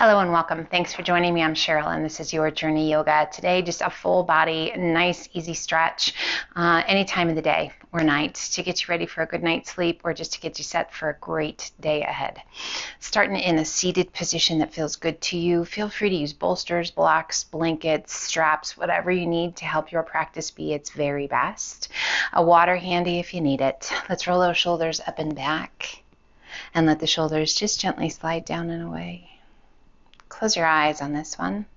Hello and welcome. Thanks for joining me. I'm Cheryl and this is Your Journey Yoga. Today, just a full body, nice, easy stretch any time of the day or night to get you ready for a good night's sleep or just to get you set for a great day ahead. Starting in a seated position that feels good to you. Feel free to use bolsters, blocks, blankets, straps, whatever you need to help your practice be its very best. A water handy if you need it. Let's roll those shoulders up and back and let the shoulders just gently slide down and away. Close your eyes on this one.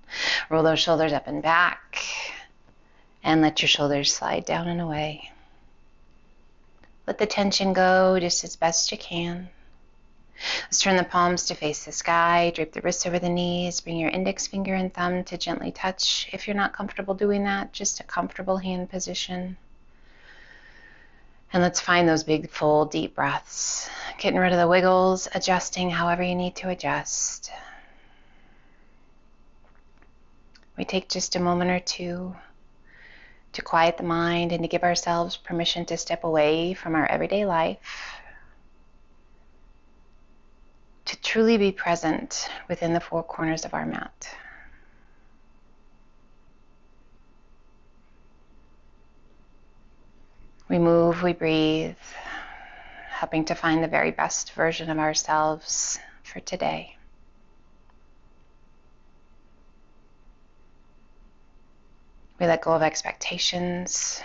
Roll those shoulders up and back and let your shoulders slide down and away. Let the tension go just as best you can. Let's turn the palms to face the sky, drape the wrists over the knees, bring your index finger and thumb to gently touch. If you're not comfortable doing that, just a comfortable hand position. And let's find those big, full, deep breaths. Getting rid of the wiggles, adjusting however you need to adjust. We take just a moment or two to quiet the mind and to give ourselves permission to step away from our everyday life, to truly be present within the four corners of our mat. We move, we breathe, helping to find the very best version of ourselves for today. We let go of expectations.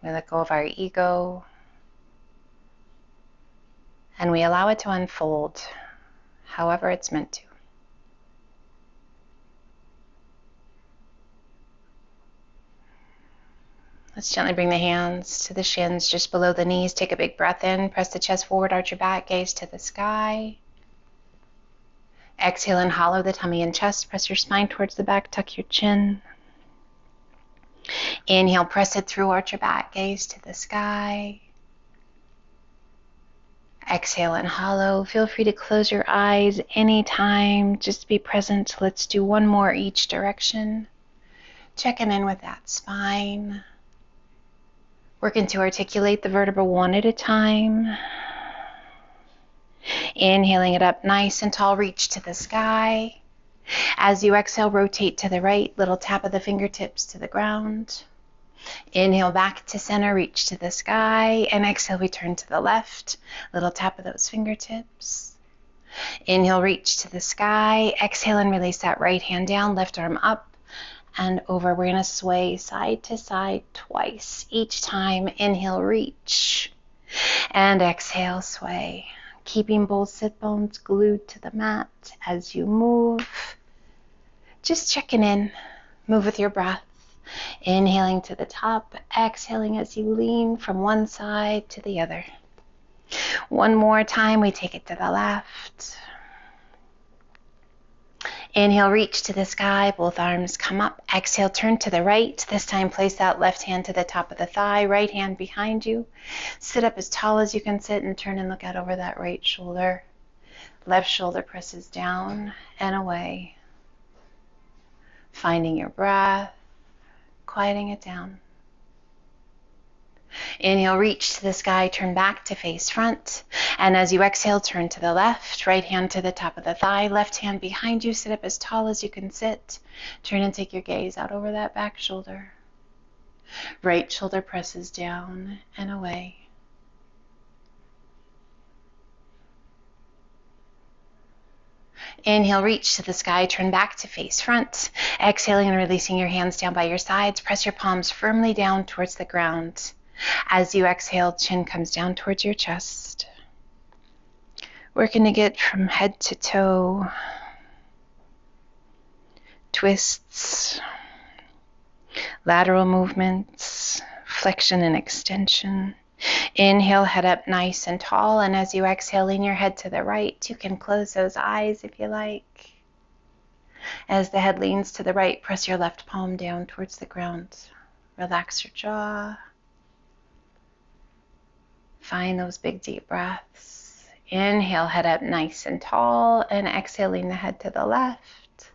We let go of our ego. And we allow it to unfold however it's meant to. Let's gently bring the hands to the shins just below the knees. Take a big breath in. Press the chest forward, arch your back, gaze to the sky. Exhale and hollow the tummy and chest. Press your spine towards the back, tuck your chin. Inhale, press it through, arch your back, gaze to the sky. Exhale and hollow. Feel free to close your eyes anytime. Just be present. Let's do one more each direction. Checking in with that spine. Working to articulate the vertebra one at a time. Inhaling it up nice and tall, reach to the sky. As you exhale, rotate to the right, little tap of the fingertips to the ground. Inhale back to center, reach to the sky, and exhale, we turn to the left, little tap of those fingertips. Inhale, reach to the sky. Exhale and release that right hand down, left arm up and over. We're going to sway side to side twice. Each time, inhale, reach, and exhale, sway. Keeping both sit bones glued to the mat as you move. Just checking in. Move with your breath. Inhaling to the top, exhaling as you lean from one side to the other. One more time, we take it to the left. Inhale, reach to the sky, both arms come up. Exhale, turn to the right. This time, place that left hand to the top of the thigh, right hand behind you. Sit up as tall as you can sit and turn and look out over that right shoulder. Left shoulder presses down and away. Finding your breath, quieting it down. Inhale, reach to the sky, turn back to face front. And as you exhale, turn to the left, right hand to the top of the thigh, left hand behind you, sit up as tall as you can sit. Turn and take your gaze out over that back shoulder. Right shoulder presses down and away. Inhale, reach to the sky, turn back to face front. Exhaling and releasing your hands down by your sides. Press your palms firmly down towards the ground. As you exhale, chin comes down towards your chest. Working to get from head to toe. Twists, lateral movements, flexion and extension. Inhale, head up nice and tall, and as you exhale, lean your head to the right. You can close those eyes if you like. As the head leans to the right, press your left palm down towards the ground. Relax your jaw. Find those big deep breaths. Inhale, head up nice and tall, and exhaling the head to the left.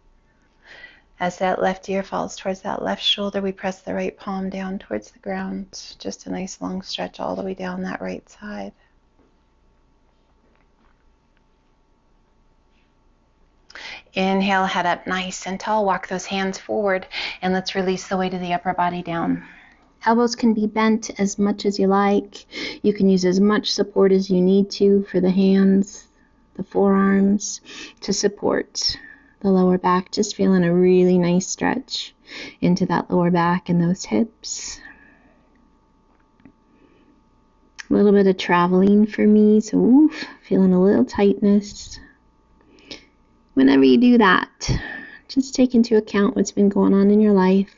As that left ear falls towards that left shoulder, we press the right palm down towards the ground. Just a nice long stretch all the way down that right side. Inhale, head up nice and tall. Walk those hands forward, and let's release the weight of the upper body down. Elbows can be bent as much as you like. You can use as much support as you need to for the hands, the forearms, to support the lower back. Just feeling a really nice stretch into that lower back and those hips. A little bit of traveling for me, so feeling a little tightness. Whenever you do that, just take into account what's been going on in your life.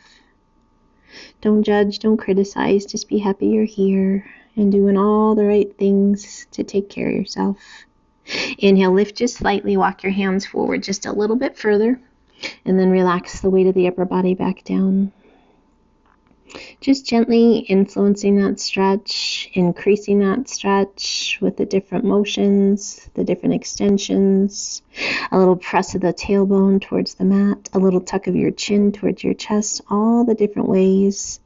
Don't judge, don't criticize, just be happy you're here and doing all the right things to take care of yourself. Inhale, lift just slightly, walk your hands forward just a little bit further, and then relax the weight of the upper body back down. Just gently influencing that stretch, increasing that stretch with the different motions, the different extensions, a little press of the tailbone towards the mat, a little tuck of your chin towards your chest, all the different ways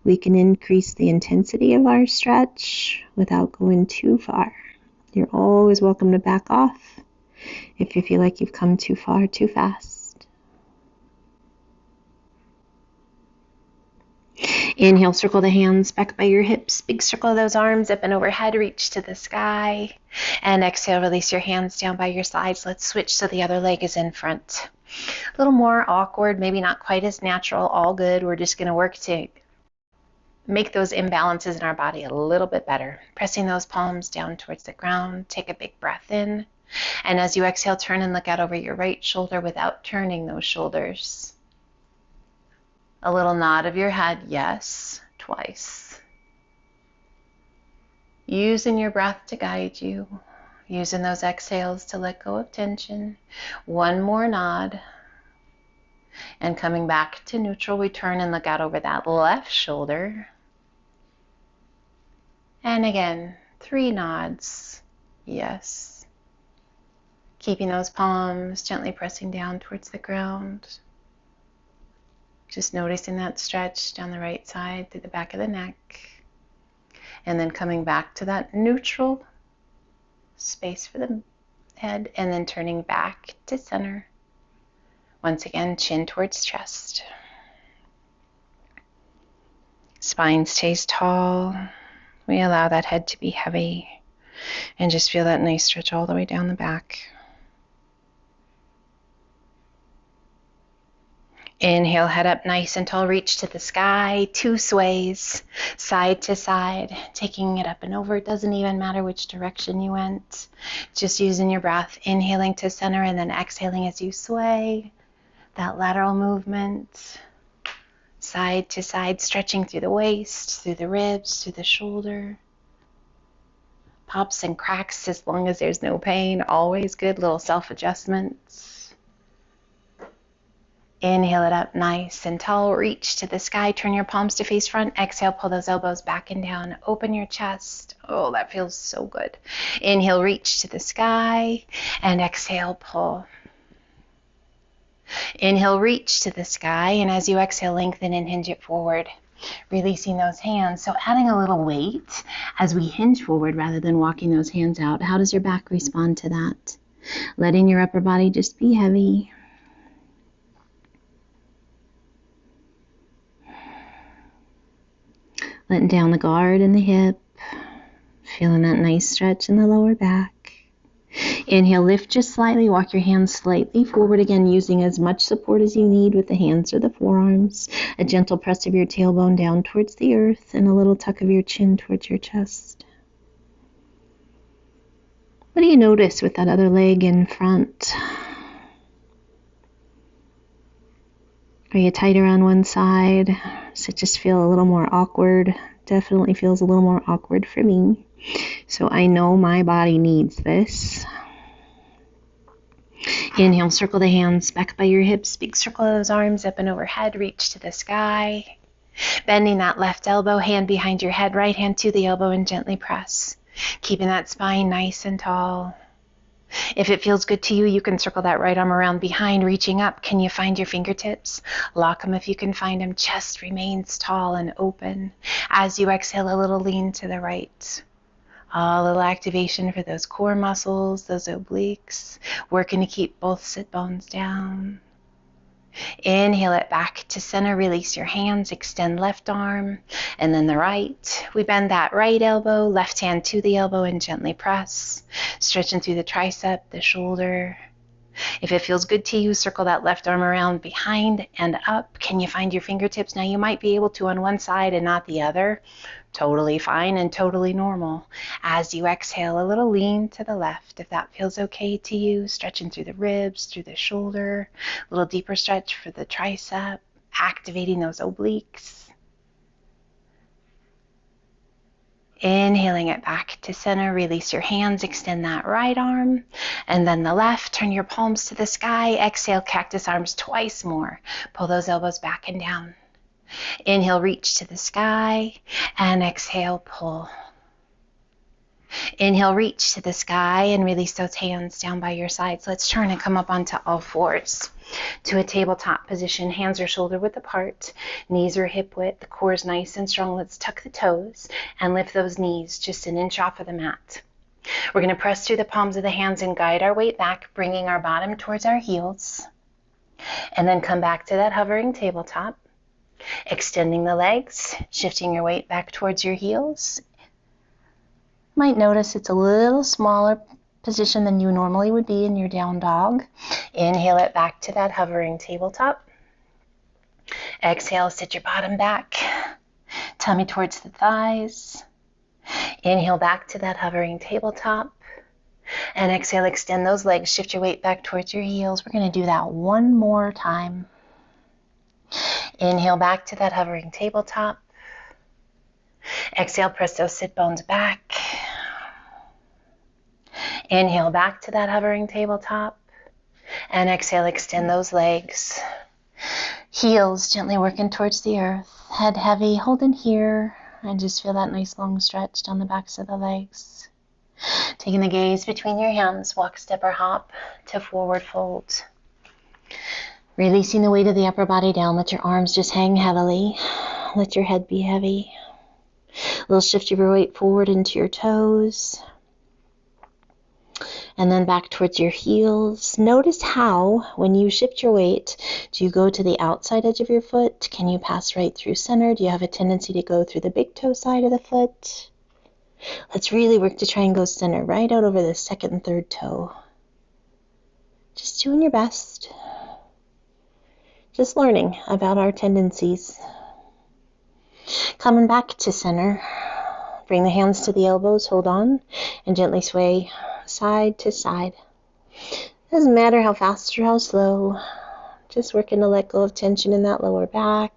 we can increase the intensity of our stretch without going too far. You're always welcome to back off if you feel like you've come too far, too fast. Inhale, circle the hands back by your hips. Big circle of those arms up and overhead. Reach to the sky. And exhale, release your hands down by your sides. Let's switch so the other leg is in front. A little more awkward, maybe not quite as natural. All good. We're just going to work to make those imbalances in our body a little bit better. Pressing those palms down towards the ground. Take a big breath in. And as you exhale, turn and look out over your right shoulder without turning those shoulders. A little nod of your head, yes, twice. Using your breath to guide you. Using those exhales to let go of tension. One more nod. And coming back to neutral, we turn and look out over that left shoulder. And again, 3 nods, yes. Keeping those palms gently pressing down towards the ground. Just noticing that stretch down the right side through the back of the neck. And then coming back to that neutral space for the head. And then turning back to center. Once again, chin towards chest. Spine stays tall. We allow that head to be heavy. And just feel that nice stretch all the way down the back. Inhale, head up nice and tall, reach to the sky, 2 sways, side to side, taking it up and over. It doesn't even matter which direction you went. Just using your breath, inhaling to center and then exhaling as you sway. That lateral movement, side to side, stretching through the waist, through the ribs, through the shoulder. Pops and cracks as long as there's no pain, always good, little self-adjustments. Inhale it up nice and tall. Reach to the sky. Turn your palms to face front. Exhale, pull those elbows back and down. Open your chest. Oh, that feels so good. Inhale, reach to the sky. And exhale, pull. Inhale, reach to the sky. And as you exhale, lengthen and hinge it forward. Releasing those hands. So adding a little weight as we hinge forward rather than walking those hands out. How does your back respond to that? Letting your upper body just be heavy. Letting down the guard in the hip, feeling that nice stretch in the lower back. Inhale, lift just slightly, walk your hands slightly forward again, using as much support as you need with the hands or the forearms. A gentle press of your tailbone down towards the earth and a little tuck of your chin towards your chest. What do you notice with that other leg in front? Are you tighter on one side? Does it just feel a little more awkward? Definitely feels a little more awkward for me. So I know my body needs this. Inhale, circle the hands back by your hips. Big circle of those arms up and overhead. Reach to the sky. Bending that left elbow, hand behind your head, right hand to the elbow and gently press. Keeping that spine nice and tall. If it feels good to you, you can circle that right arm around behind, reaching up. Can you find your fingertips? Lock them if you can find them. Chest remains tall and open. As you exhale, a little lean to the right. A little activation for those core muscles, those obliques, working to keep both sit bones down. Inhale it back to center, release your hands, extend left arm, and then the right. We bend that right elbow, left hand to the elbow, and gently press, stretching through the tricep, the shoulder. If it feels good to you, circle that left arm around behind and up. Can you find your fingertips? Now you might be able to on one side and not the other. Totally fine and totally normal. As you exhale, a little lean to the left. If that feels okay to you, stretching through the ribs, through the shoulder, a little deeper stretch for the tricep, activating those obliques. Inhaling it back to center, release your hands, extend that right arm, and then the left, turn your palms to the sky, exhale, cactus arms twice more. Pull those elbows back and down. Inhale, reach to the sky, and exhale, pull. Inhale, reach to the sky, and release those hands down by your sides. Let's turn and come up onto all fours to a tabletop position. Hands are shoulder width apart, knees are hip width, the core is nice and strong. Let's tuck the toes and lift those knees just an inch off of the mat. We're going to press through the palms of the hands and guide our weight back, bringing our bottom towards our heels, and then come back to that hovering tabletop. Extending the legs, shifting your weight back towards your heels. Might notice it's a little smaller position than you normally would be in your down dog. Inhale it back to that hovering tabletop. Exhale, sit your bottom back, tummy towards the thighs. Inhale back to that hovering tabletop. And exhale, extend those legs, shift your weight back towards your heels. We're going to do that one more time. Inhale back to that hovering tabletop. Exhale, press those sit bones back. Inhale back to that hovering tabletop. And exhale, extend those legs. Heels gently working towards the earth. Head heavy, hold in here. And just feel that nice long stretch down the backs of the legs. Taking the gaze between your hands, walk, step, or hop to forward fold. Releasing the weight of the upper body down. Let your arms just hang heavily. Let your head be heavy. A little shift of your weight forward into your toes. And then back towards your heels. Notice how, when you shift your weight, do you go to the outside edge of your foot? Can you pass right through center? Do you have a tendency to go through the big toe side of the foot? Let's really work to try and go center, right out over the second and third toe. Just doing your best. Just learning about our tendencies. Coming back to center. Bring the hands to the elbows, hold on, and gently sway side to side. Doesn't matter how fast or how slow. Just working to let go of tension in that lower back.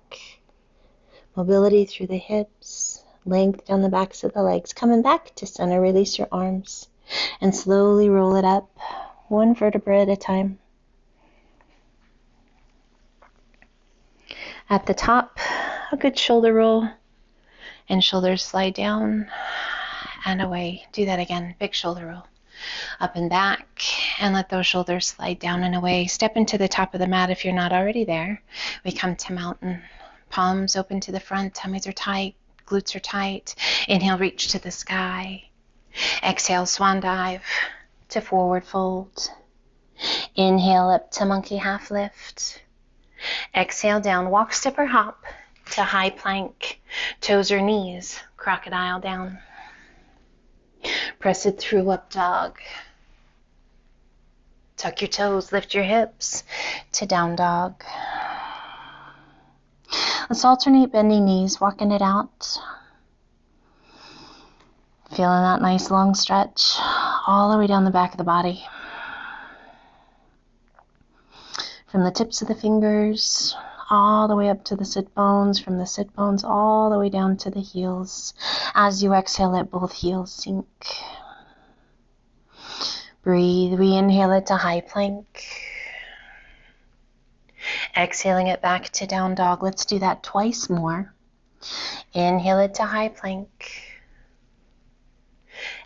Mobility through the hips. Length down the backs of the legs. Coming back to center, release your arms. And slowly roll it up, one vertebra at a time. At the top, a good shoulder roll, and shoulders slide down and away. Do that again, big shoulder roll. Up and back, and let those shoulders slide down and away. Step into the top of the mat if you're not already there. We come to mountain. Palms open to the front, tummies are tight, glutes are tight. Inhale, reach to the sky. Exhale, swan dive to forward fold. Inhale up to monkey half lift. Exhale down, walk, step, or hop to high plank. Toes or knees, crocodile down. Press it through up dog. Tuck your toes, lift your hips to down dog. Let's alternate bending knees, walking it out. Feeling that nice long stretch all the way down the back of the body. From the tips of the fingers all the way up to the sit bones, from the sit bones all the way down to the heels. As you exhale, let both heels sink. Breathe. We inhale it to high plank. Exhaling it back to down dog. Let's do that twice more. Inhale it to high plank.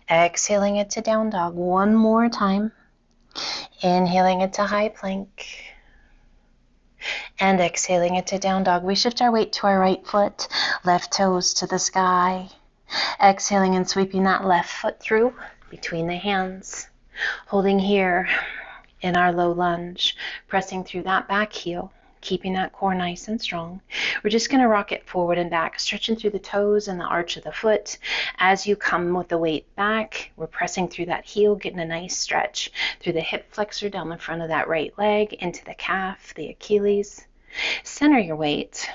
Exhaling it to down dog. One more time. Inhaling it to high plank. And exhaling it to down dog. We shift our weight to our right foot, left toes to the sky. Exhaling and sweeping that left foot through between the hands. Holding here in our low lunge, pressing through that back heel, keeping that core nice and strong. We're just going to rock it forward and back, stretching through the toes and the arch of the foot. As you come with the weight back, we're pressing through that heel, getting a nice stretch through the hip flexor down the front of that right leg, into the calf, the Achilles. Center your weight.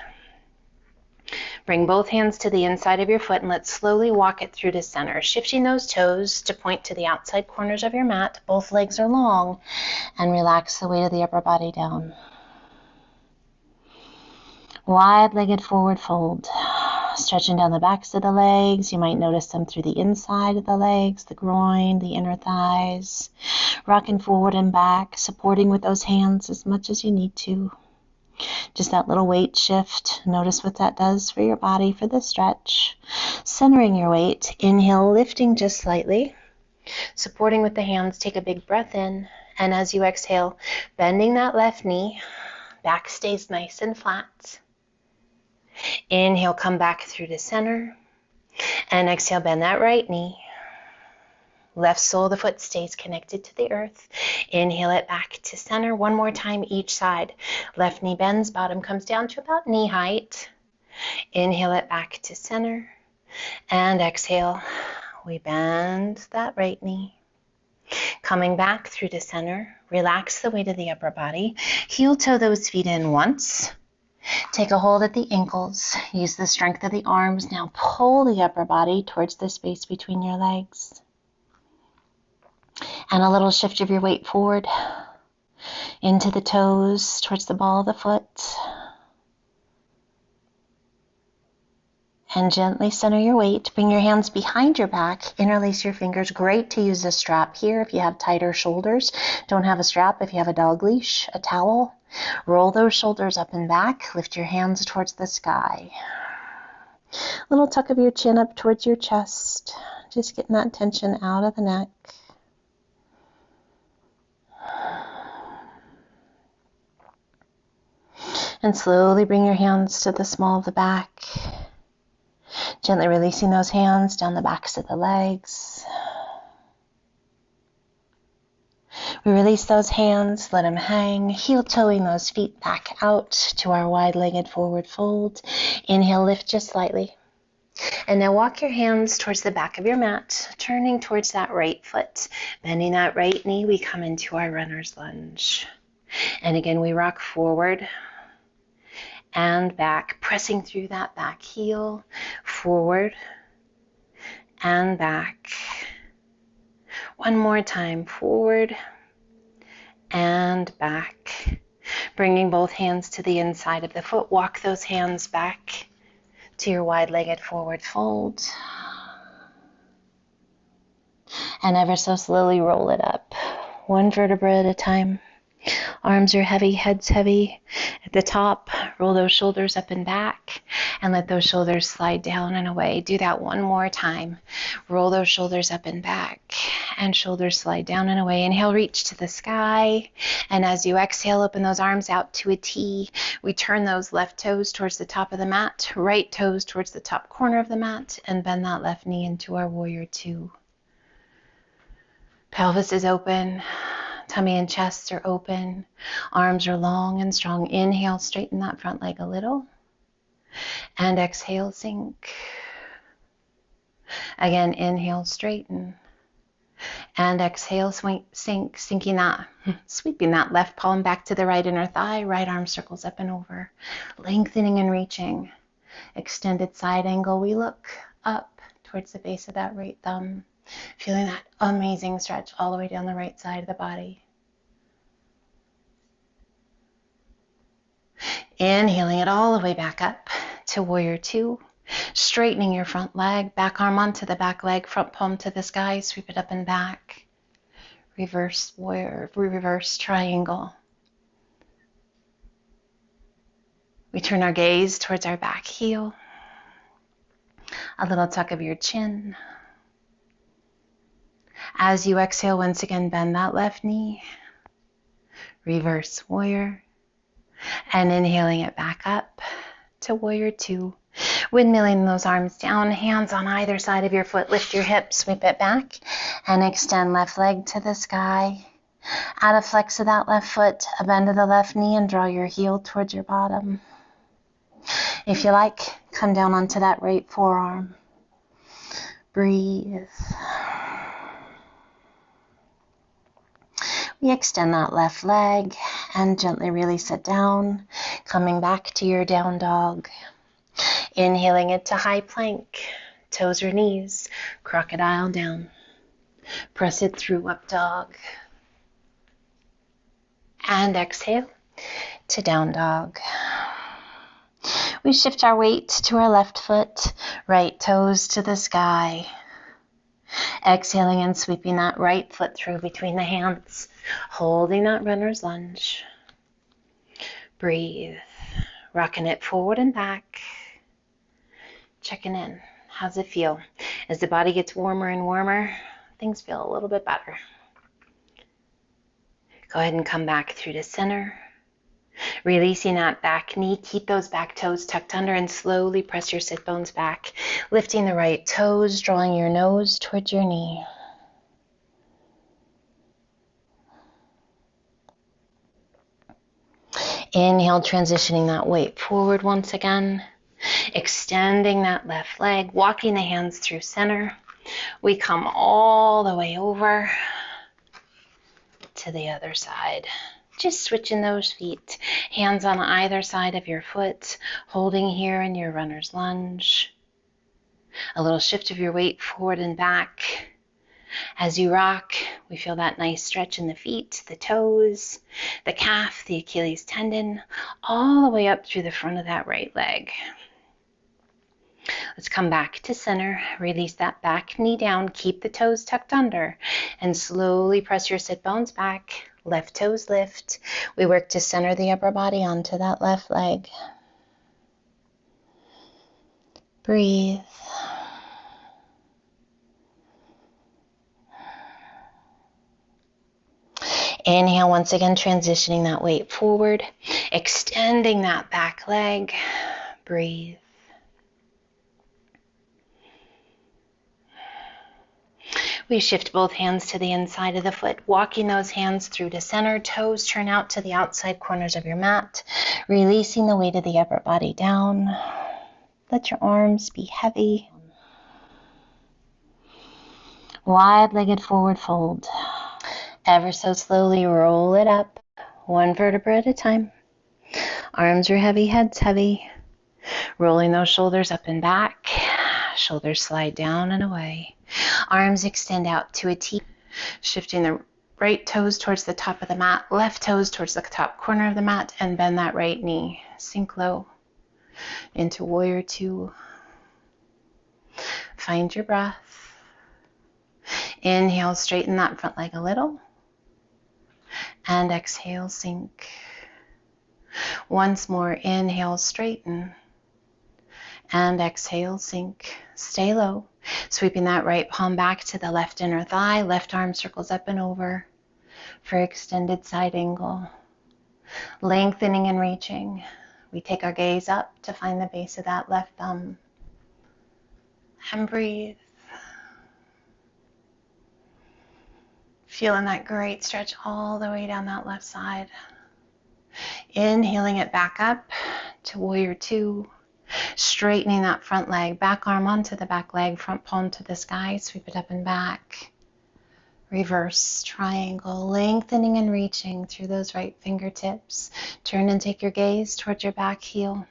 Bring both hands to the inside of your foot and let's slowly walk it through to center, shifting those toes to point to the outside corners of your mat. Both legs are long, and relax the weight of the upper body down. Wide-legged forward fold, stretching down the backs of the legs. You might notice them through the inside of the legs, the groin, the inner thighs. Rocking forward and back, supporting with those hands as much as you need to. Just that little weight shift. Notice what that does for your body for the stretch. Centering your weight. Inhale, lifting just slightly. Supporting with the hands. Take a big breath in. And as you exhale, bending that left knee. Back stays nice and flat. Inhale, come back through to center. And exhale, bend that right knee. Left sole of the foot stays connected to the earth. Inhale it back to center. One more time each side. Left knee bends, bottom comes down to about knee height. Inhale it back to center. And exhale, we bend that right knee. Coming back through to center. Relax the weight of the upper body. Heel toe those feet in once. Take a hold at the ankles. Use the strength of the arms. Now pull the upper body towards the space between your legs. And a little shift of your weight forward into the toes, towards the ball of the foot. And gently center your weight. Bring your hands behind your back. Interlace your fingers. Great to use a strap here if you have tighter shoulders. Don't have a strap if you have a dog leash, a towel. Roll those shoulders up and back. Lift your hands towards the sky. Little tuck of your chin up towards your chest. Just getting that tension out of the neck. And slowly bring your hands to the small of the back. Gently releasing those hands down the backs of the legs. We release those hands, let them hang, heel toeing those feet back out to our wide-legged forward fold. Inhale, lift just slightly. And now walk your hands towards the back of your mat, turning towards that right foot. Bending that right knee, we come into our runner's lunge. And again, we rock forward and back, pressing through that back heel, forward and back. One more time, forward and back. Bringing both hands to the inside of the foot, walk those hands back to your wide-legged forward fold. And ever so slowly roll it up, one vertebra at a time. Arms are heavy, head's heavy. At the top, roll those shoulders up and back and let those shoulders slide down and away. Do that one more time. Roll those shoulders up and back and shoulders slide down and away. Inhale, reach to the sky. And as you exhale, open those arms out to a T. We turn those left toes towards the top of the mat, right toes towards the top corner of the mat, and bend that left knee into our warrior two. Pelvis is open. Tummy and chest are open. Arms are long and strong. Inhale, straighten that front leg a little. And exhale, sink. Again, inhale, straighten. And exhale, sink, sweeping that left palm back to the right inner thigh. Right arm circles up and over. Lengthening and reaching. Extended side angle. We look up towards the base of that right thumb. Feeling that amazing stretch all the way down the right side of the body. Inhaling it all the way back up to warrior two. Straightening your front leg, back arm onto the back leg, front palm to the sky, sweep it up and back. Reverse warrior, reverse triangle. We turn our gaze towards our back heel. A little tuck of your chin. As you exhale, once again, bend that left knee. Reverse warrior. And inhaling it back up to warrior two. Windmilling those arms down, hands on either side of your foot. Lift your hips, sweep it back, and extend left leg to the sky. Add a flex of that left foot, a bend of the left knee, and draw your heel towards your bottom. If you like, come down onto that right forearm. Breathe. We extend that left leg and gently release it down, coming back to your down dog. Inhaling it to high plank, toes or knees, crocodile down. Press it through up dog. And exhale to down dog. We shift our weight to our left foot, right toes to the sky. Exhaling and sweeping that right foot through between the hands, holding that runner's lunge. Breathe, rocking it forward and back. Checking in. How's it feel? As the body gets warmer and warmer, things feel a little bit better. Go ahead and come back through to center. Releasing that back knee, keep those back toes tucked under and slowly press your sit bones back. Lifting the right toes, drawing your nose towards your knee. Inhale, transitioning that weight forward once again. Extending that left leg, walking the hands through center. We come all the way over to the other side. Just switching those feet, hands on either side of your foot, holding here in your runner's lunge. A little shift of your weight forward and back. As you rock, we feel that nice stretch in the feet, the toes, the calf, the Achilles tendon, all the way up through the front of that right leg. Let's come back to center, release that back knee down, keep the toes tucked under, and slowly press your sit bones back. Left toes lift. We work to center the upper body onto that left leg. Breathe. Inhale, once again, transitioning that weight forward, extending that back leg. Breathe. We shift both hands to the inside of the foot, walking those hands through to center. Toes turn out to the outside corners of your mat, releasing the weight of the upper body down. Let your arms be heavy. Wide-legged forward fold. Ever so slowly roll it up, one vertebra at a time. Arms are heavy, head's heavy. Rolling those shoulders up and back. Shoulders slide down and away. Arms extend out to a T. Shifting the right toes towards the top of the mat, left toes towards the top corner of the mat, and bend that right knee. Sink low into warrior two. Find your breath. Inhale, straighten that front leg a little. And exhale, sink. Once more, inhale, straighten. And exhale, sink. Stay low. Sweeping that right palm back to the left inner thigh. Left arm circles up and over for extended side angle. Lengthening and reaching. We take our gaze up to find the base of that left thumb. And breathe. Feeling that great stretch all the way down that left side. Inhaling it back up to warrior two. Straightening that front leg, back arm onto the back leg, front palm to the sky, sweep it up and back. Reverse triangle, lengthening and reaching through those right fingertips. Turn and take your gaze towards your back heel.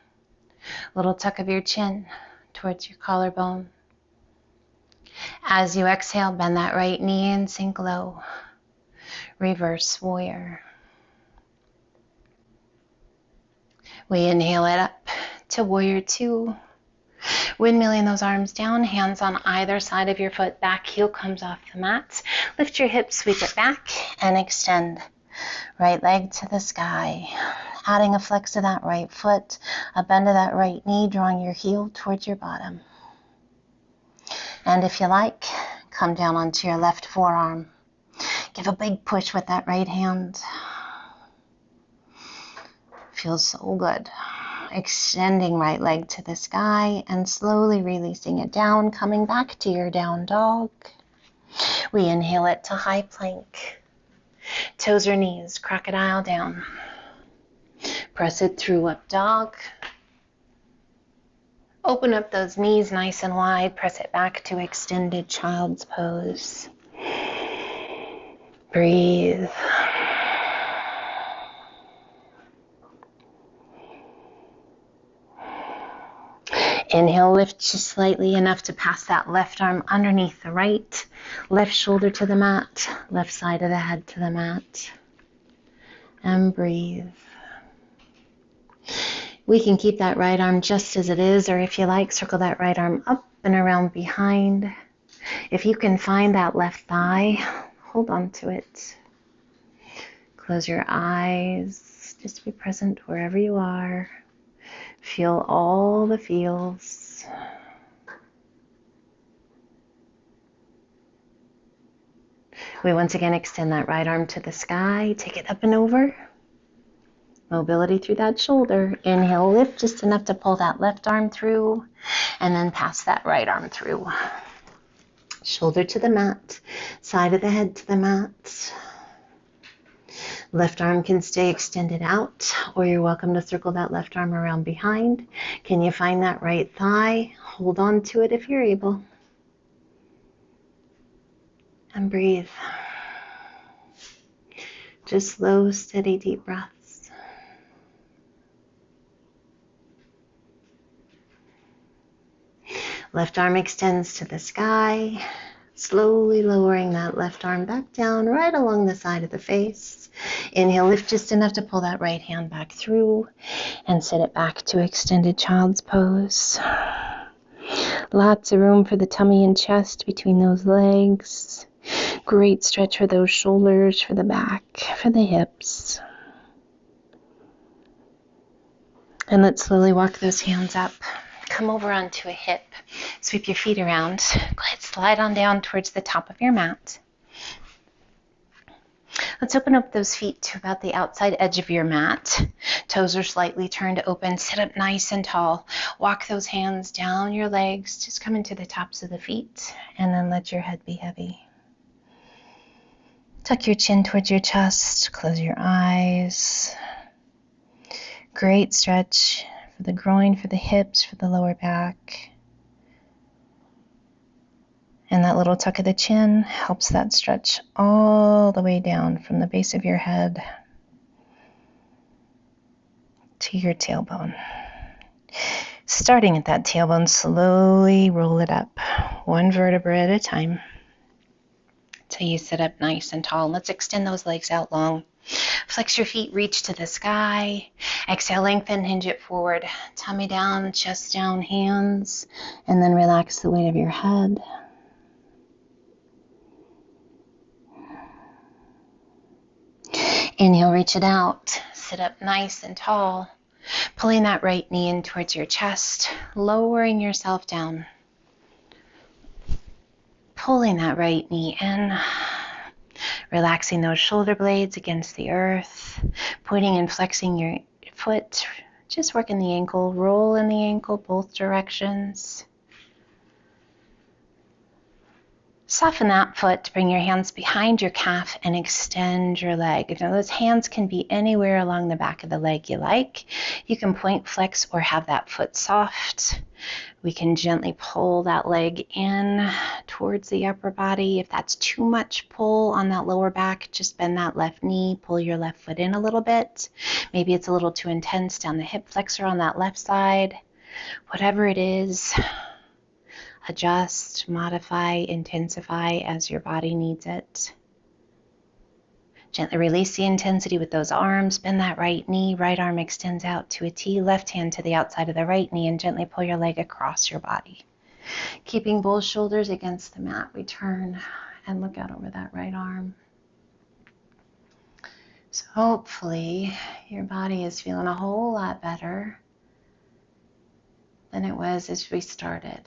Little tuck of your chin towards your collarbone. As you exhale, bend that right knee and sink low. Reverse warrior. We inhale it up to warrior two. Windmilling those arms down, hands on either side of your foot, back heel comes off the mat. Lift your hips, sweep it back, and extend. Right leg to the sky. Adding a flex of that right foot, a bend of that right knee, drawing your heel towards your bottom. And if you like, come down onto your left forearm. Give a big push with that right hand. Feels so good. Extending right leg to the sky and slowly releasing it down, coming back to your down dog. We inhale it to high plank. Toes or knees, crocodile down. Press it through up dog. Open up those knees nice and wide. Press it back to extended child's pose. Breathe. Inhale, lift just slightly enough to pass that left arm underneath the right. Left shoulder to the mat. Left side of the head to the mat. And breathe. We can keep that right arm just as it is, or if you like, circle that right arm up and around behind. If you can find that left thigh, hold on to it. Close your eyes. Just be present wherever you are. Feel all the feels. We once again extend that right arm to the sky. Take it up and over. Mobility through that shoulder. Inhale, lift just enough to pull that left arm through, and then pass that right arm through. Shoulder to the mat, side of the head to the mat. Left arm can stay extended out, or you're welcome to circle that left arm around behind. Can you find that right thigh? Hold on to it if you're able. And breathe. Just slow, steady, deep breaths. Left arm extends to the sky. Slowly lowering that left arm back down right along the side of the face. Inhale, lift just enough to pull that right hand back through and sit it back to extended child's pose. Lots of room for the tummy and chest between those legs. Great stretch for those shoulders, for the back, for the hips. And let's slowly walk those hands up. Come over onto a hip. Sweep your feet around. Go ahead, slide on down towards the top of your mat. Let's open up those feet to about the outside edge of your mat. Toes are slightly turned open. Sit up nice and tall. Walk those hands down your legs. Just come into the tops of the feet, and then let your head be heavy. Tuck your chin towards your chest. Close your eyes. Great stretch for the groin, for the hips, for the lower back. And that little tuck of the chin helps that stretch all the way down from the base of your head to your tailbone. Starting at that tailbone, slowly roll it up, one vertebra at a time, till you sit up nice and tall. Let's extend those legs out long. Flex your feet, reach to the sky. Exhale, lengthen, hinge it forward. Tummy down, chest down, hands, and then relax the weight of your head. Inhale, reach it out. Sit up nice and tall. Pulling that right knee in towards your chest, lowering yourself down. Pulling that right knee in. Relaxing those shoulder blades against the earth. Pointing and flexing your foot. Just working the ankle. Roll in the ankle both directions. Soften that foot, bring your hands behind your calf and extend your leg. Now those hands can be anywhere along the back of the leg you like. You can point, flex, or have that foot soft. We can gently pull that leg in towards the upper body. If that's too much pull on that lower back, just bend that left knee, pull your left foot in a little bit. Maybe it's a little too intense down the hip flexor on that left side. Whatever it is, adjust, modify, intensify as your body needs it. Gently release the intensity with those arms. Bend that right knee. Right arm extends out to a T. Left hand to the outside of the right knee and gently pull your leg across your body. Keeping both shoulders against the mat, we turn and look out over that right arm. So hopefully your body is feeling a whole lot better than it was as we started.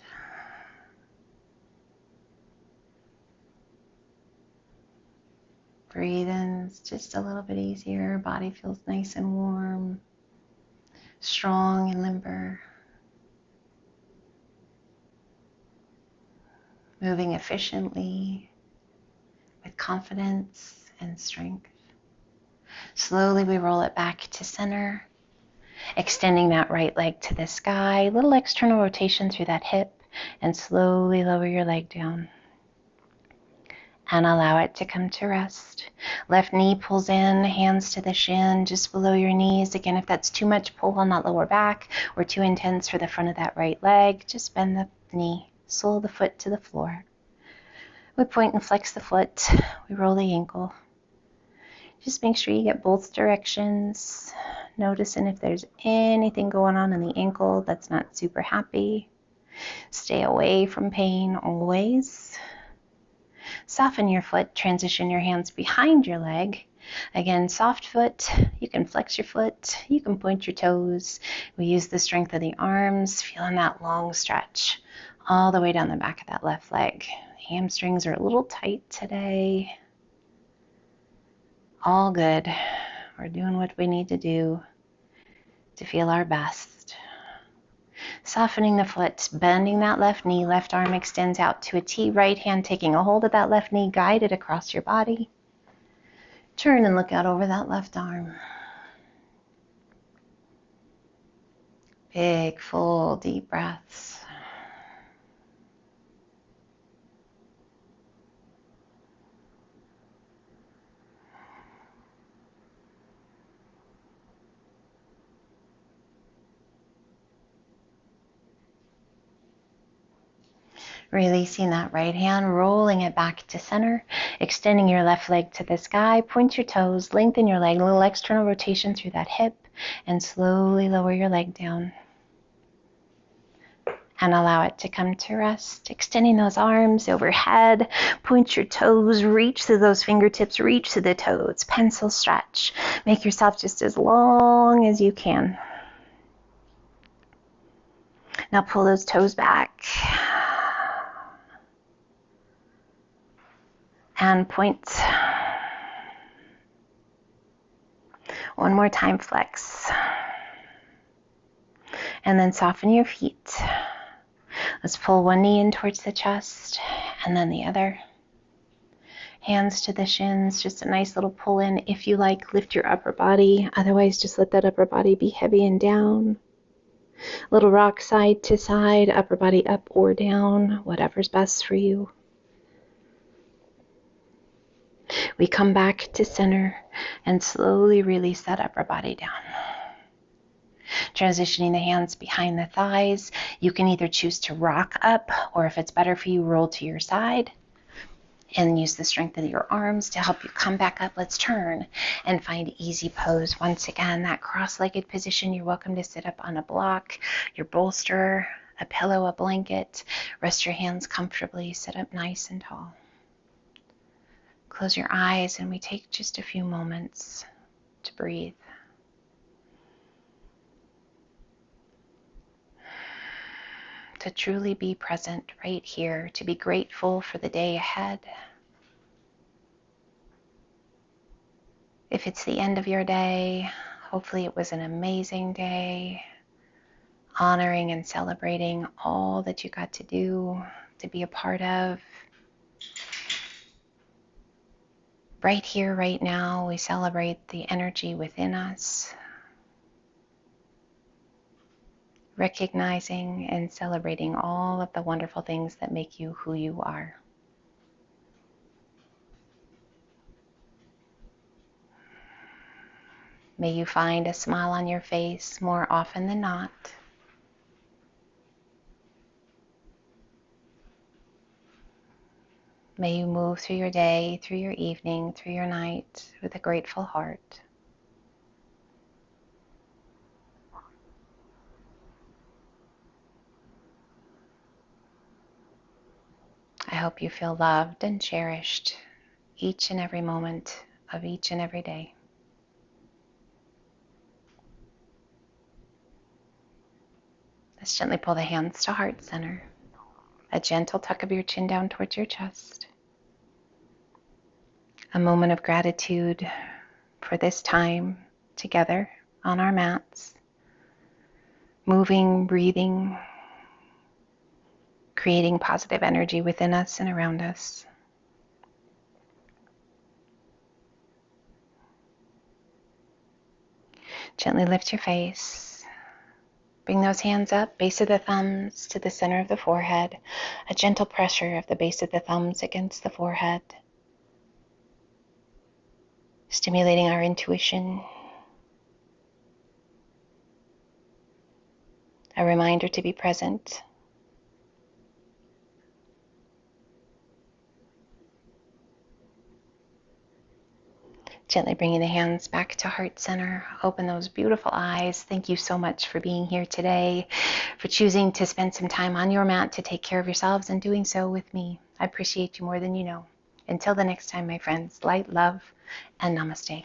Breathe in, it's just a little bit easier. Body feels nice and warm. strong and limber, moving efficiently with confidence and strength. Slowly we roll it back to center, extending that right leg to the sky, little external rotation through that hip, and slowly lower your leg down. And allow it to come to rest. Left knee pulls in, hands to the shin, just below your knees. Again, if that's too much pull on that lower back or too intense for the front of that right leg, just bend the knee, sole the foot to the floor. We point and flex the foot. We roll the ankle. Just make sure you get both directions. Noticing if there's anything going on in the ankle that's not super happy. Stay away from pain always. Soften your foot, transition your hands behind your leg. Again, soft foot, you can flex your foot, you can point your toes. We use the strength of the arms, feeling that long stretch all the way down the back of that left leg. Hamstrings are a little tight today. All good. We're doing what we need to do to feel our best. Softening the foot, bending that left knee, left arm extends out to a T, right hand taking a hold of that left knee, guide it across your body. Turn and look out over that left arm. Big, full, deep breaths. Releasing that right hand, rolling it back to center, extending your left leg to the sky, point your toes, lengthen your leg, a little external rotation through that hip, and slowly lower your leg down. And allow it to come to rest. Extending those arms overhead, point your toes, reach through those fingertips, reach to the toes, pencil stretch. Make yourself just as long as you can. Now pull those toes back. And point. One more time, flex. And then soften your feet. Let's pull one knee in towards the chest and then the other. Hands to the shins, just a nice little pull in. If you like, lift your upper body. Otherwise, just let that upper body be heavy and down. Little rock side to side, upper body up or down, whatever's best for you. We come back to center and slowly release that upper body down. Transitioning the hands behind the thighs. You can either choose to rock up, or if it's better for you, roll to your side and use the strength of your arms to help you come back up. Let's turn and find easy pose. Once again, that cross-legged position. You're welcome to sit up on a block, your bolster, a pillow, a blanket. Rest your hands comfortably. Sit up nice and tall. Close your eyes and we take just a few moments to breathe. To truly be present right here, to be grateful for the day ahead. If it's the end of your day, hopefully it was an amazing day, honoring and celebrating all that you got to do, to be a part of. Right here, right now, we celebrate the energy within us, recognizing and celebrating all of the wonderful things that make you who you are. May you find a smile on your face more often than not. May you move through your day, through your evening, through your night with a grateful heart. I hope you feel loved and cherished each and every moment of each and every day. Let's gently pull the hands to heart center. A gentle tuck of your chin down towards your chest. A moment of gratitude for this time together on our mats. moving, breathing, creating positive energy within us and around us. Gently lift your face. Bring those hands up, base of the thumbs to the center of the forehead. A gentle pressure of the base of the thumbs against the forehead, stimulating our intuition. A reminder to be present. Gently bringing the hands back to heart center. Open those beautiful eyes. Thank you so much for being here today, for choosing to spend some time on your mat to take care of yourselves and doing so with me. I appreciate you more than you know. Until the next time, my friends, light, love, and namaste.